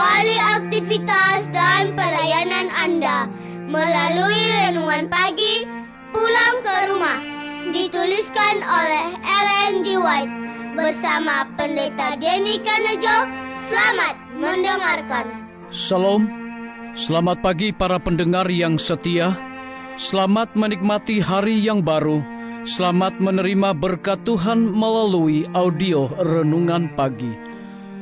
Awali aktivitas dan pelayanan Anda melalui renungan pagi Pulang ke Rumah, dituliskan oleh Ellen G. White bersama Pendeta Denny Kanejo. Selamat mendengarkan. Salam, selamat pagi para pendengar yang setia. Selamat menikmati hari yang baru. Selamat menerima berkat Tuhan melalui audio Renungan Pagi.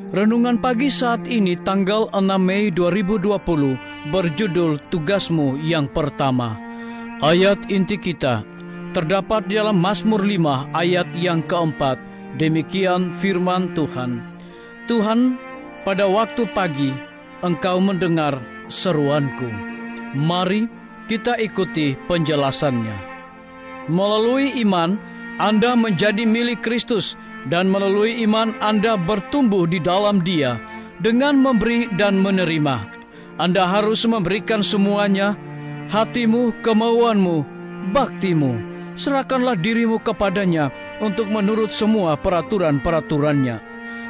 Renungan Pagi saat ini tanggal 6 Mei 2020 berjudul Tugasmu yang Pertama. Ayat inti kita terdapat di dalam Mazmur 5 ayat yang keempat. Demikian firman Tuhan. Tuhan, pada waktu pagi Engkau mendengar seruanku. Mari kita ikuti penjelasannya. Melalui iman, Anda menjadi milik Kristus, dan melalui iman Anda bertumbuh di dalam Dia dengan memberi dan menerima. Anda harus memberikan semuanya, hatimu, kemauanmu, baktimu. Serahkanlah dirimu kepadanya untuk menurut semua peraturan-peraturannya.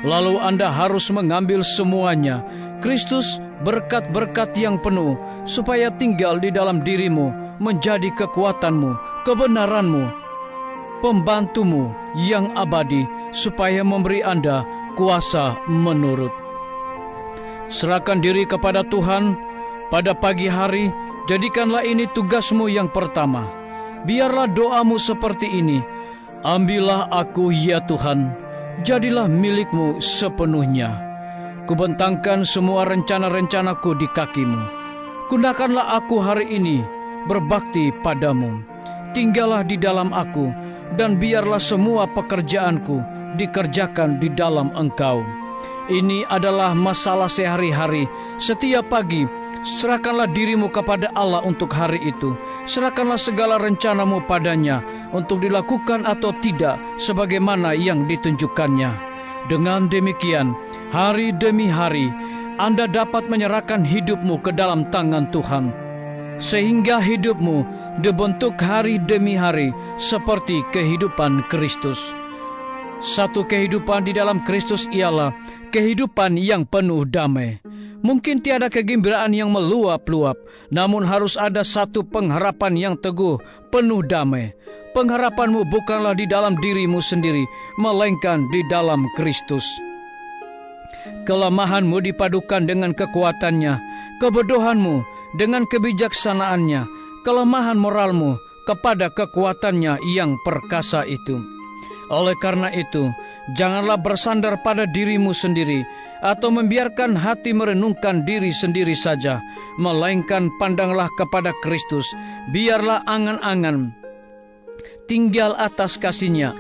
Lalu Anda harus mengambil semuanya, Kristus, berkat-berkat yang penuh, supaya tinggal di dalam dirimu, menjadi kekuatanmu, kebenaranmu, pembantumu yang abadi, supaya memberi Anda kuasa menurut. Serahkan diri kepada Tuhan pada pagi hari. Jadikanlah ini tugasmu yang pertama. Biarlah doamu seperti ini. Ambillah aku ya Tuhan, jadilah milikmu sepenuhnya. Kubentangkan semua rencana-rencanaku di kakimu. Gunakanlah aku hari ini berbakti padamu. Tinggallah di dalam aku, dan biarlah semua pekerjaanku dikerjakan di dalam Engkau. Ini adalah masalah sehari-hari. Setiap pagi, serahkanlah dirimu kepada Allah untuk hari itu. Serahkanlah segala rencanamu padanya untuk dilakukan atau tidak sebagaimana yang ditunjukkannya. Dengan demikian, hari demi hari, Anda dapat menyerahkan hidupmu ke dalam tangan Tuhan, sehingga hidupmu dibentuk hari demi hari seperti kehidupan Kristus. Satu kehidupan di dalam Kristus ialah kehidupan yang penuh damai. Mungkin tiada kegembiraan yang meluap-luap, namun harus ada satu pengharapan yang teguh, penuh damai. Pengharapanmu bukanlah di dalam dirimu sendiri, melainkan di dalam Kristus. Kelemahanmu dipadukan dengan kekuatannya, kebodohanmu dengan kebijaksanaannya, kelemahan moralmu kepada kekuatannya yang perkasa itu. Oleh karena itu, janganlah bersandar pada dirimu sendiri atau membiarkan hati merenungkan diri sendiri saja, melainkan pandanglah kepada Kristus. Biarlah angan-angan tinggal atas kasih-Nya,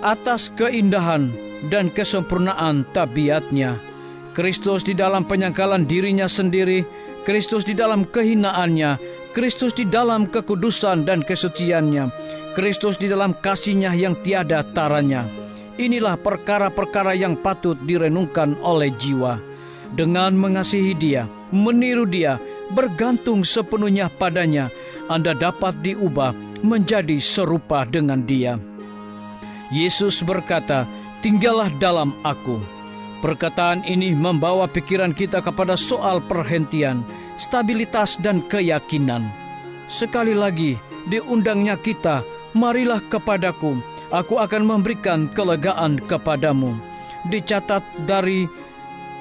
atas keindahan dan kesempurnaan tabiatnya. Kristus di dalam penyangkalan dirinya sendiri, Kristus di dalam kehinaannya, Kristus di dalam kekudusan dan kesuciannya, Kristus di dalam kasih-Nya yang tiada taranya. Inilah perkara-perkara yang patut direnungkan oleh jiwa. Dengan mengasihi Dia, meniru Dia, bergantung sepenuhnya padanya, Anda dapat diubah menjadi serupa dengan Dia. Yesus berkata, "Tinggallah dalam aku." Perkataan ini membawa pikiran kita kepada soal perhentian, stabilitas dan keyakinan. Sekali lagi, diundangnya kita, "Marilah kepadaku, aku akan memberikan kelegaan kepadamu." Dicatat dari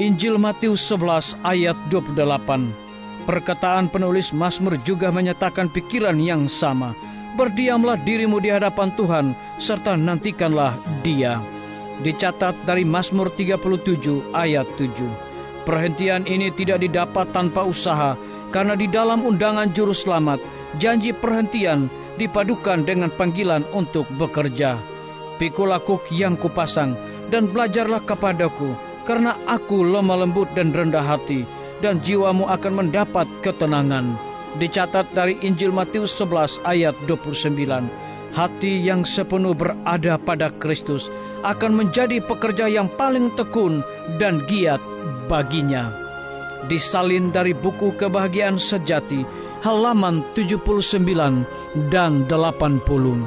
Injil Matius 11 ayat 28. Perkataan penulis Mazmur juga menyatakan pikiran yang sama. Berdiamlah dirimu di hadapan Tuhan, serta nantikanlah Dia. Dicatat dari Mazmur 37 ayat 7. Perhentian ini tidak didapat tanpa usaha, karena di dalam undangan juru selamat, janji perhentian dipadukan dengan panggilan untuk bekerja. Pikul aku yang kupasang, dan belajarlah kepadaku, karena aku lemah lembut dan rendah hati, dan jiwamu akan mendapat ketenangan. Dicatat dari Injil Matius 11 ayat 29. Hati yang sepenuh berada pada Kristus akan menjadi pekerja yang paling tekun dan giat baginya. Disalin dari buku Kebahagiaan Sejati, halaman 79 dan 80.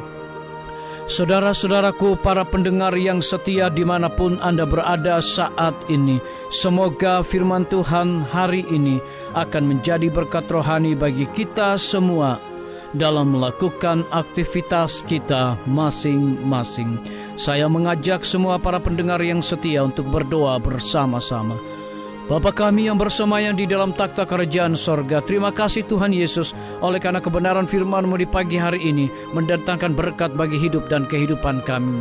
Saudara-saudaraku, para pendengar yang setia dimanapun Anda berada saat ini, semoga firman Tuhan hari ini akan menjadi berkat rohani bagi kita semua dalam melakukan aktivitas kita masing-masing. Saya mengajak semua para pendengar yang setia untuk berdoa bersama-sama. Bapa kami yang bersemayam di dalam takhta kerajaan sorga, terima kasih Tuhan Yesus oleh karena kebenaran firman-Mu di pagi hari ini mendatangkan berkat bagi hidup dan kehidupan kami.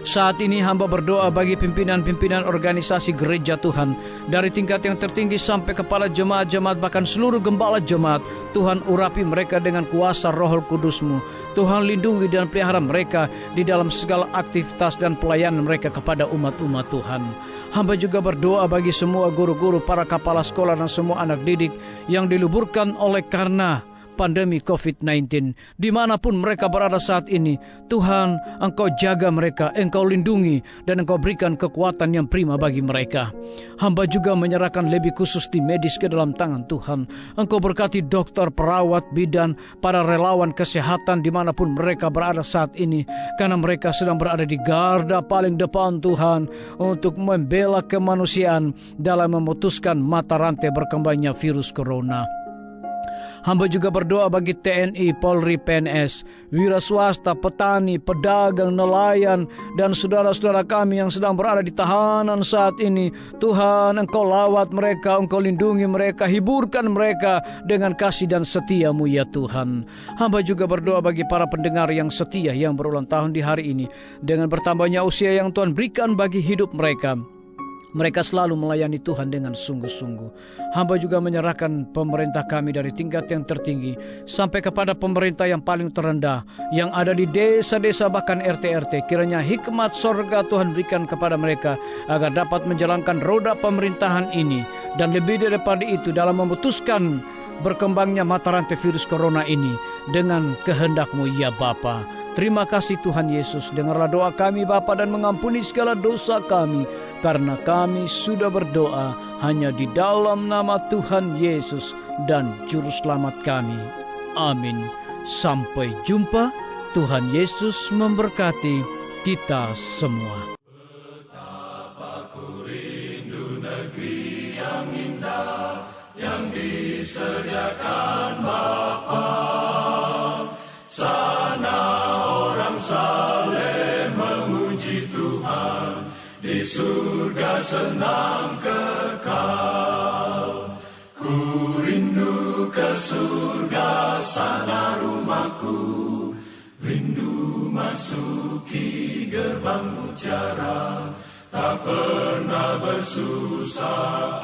Saat ini hamba berdoa bagi pimpinan-pimpinan organisasi gereja Tuhan, dari tingkat yang tertinggi sampai kepala jemaat-jemaat, bahkan seluruh gembala jemaat. Tuhan urapi mereka dengan kuasa Roh Kudus-Mu. Tuhan lindungi dan pelihara mereka di dalam segala aktivitas dan pelayanan mereka kepada umat-umat Tuhan. Hamba juga berdoa bagi semua guru-guru, para kepala sekolah dan semua anak didik yang diliburkan oleh karena pandemi COVID-19, dimanapun mereka berada saat ini. Tuhan, Engkau jaga mereka, Engkau lindungi, dan Engkau berikan kekuatan yang prima bagi mereka. Hamba juga menyerahkan lebih khusus tim medis ke dalam tangan Tuhan. Engkau berkati dokter, perawat, bidan, para relawan kesehatan dimanapun mereka berada saat ini, karena mereka sedang berada di garda paling depan Tuhan, untuk membela kemanusiaan dalam memutuskan mata rantai berkembangnya virus corona. Hamba juga berdoa bagi TNI, Polri, PNS, wira swasta, petani, pedagang, nelayan, dan saudara-saudara kami yang sedang berada di tahanan saat ini. Tuhan, Engkau lawat mereka, Engkau lindungi mereka, hiburkan mereka dengan kasih dan setia-Mu ya Tuhan. Hamba juga berdoa bagi para pendengar yang setia yang berulang tahun di hari ini, dengan bertambahnya usia yang Tuhan berikan bagi hidup mereka. Mereka selalu melayani Tuhan dengan sungguh-sungguh. Hamba juga menyerahkan pemerintah kami dari tingkat yang tertinggi sampai kepada pemerintah yang paling terendah, yang ada di desa-desa bahkan RT-RT. Kiranya hikmat sorga Tuhan berikan kepada mereka agar dapat menjalankan roda pemerintahan ini. Dan lebih daripada itu, dalam memutuskan berkembangnya mata rantai virus corona ini dengan kehendak-Mu ya Bapa. Terima kasih Tuhan Yesus, dengarlah doa kami Bapa dan mengampuni segala dosa kami, karena kami sudah berdoa hanya di dalam nama Tuhan Yesus dan Juru Selamat kami. Amin. Sampai jumpa. Tuhan Yesus memberkati kita semua. Betapa ku rindu negeri yang indah yang disediakan Bapa. Sana orang saleh memuji Tuhan, di surga senang kekal. Ku rindu ke surga, sana rumahku, rindu masuki gerbang mutiara, tak pernah bersusah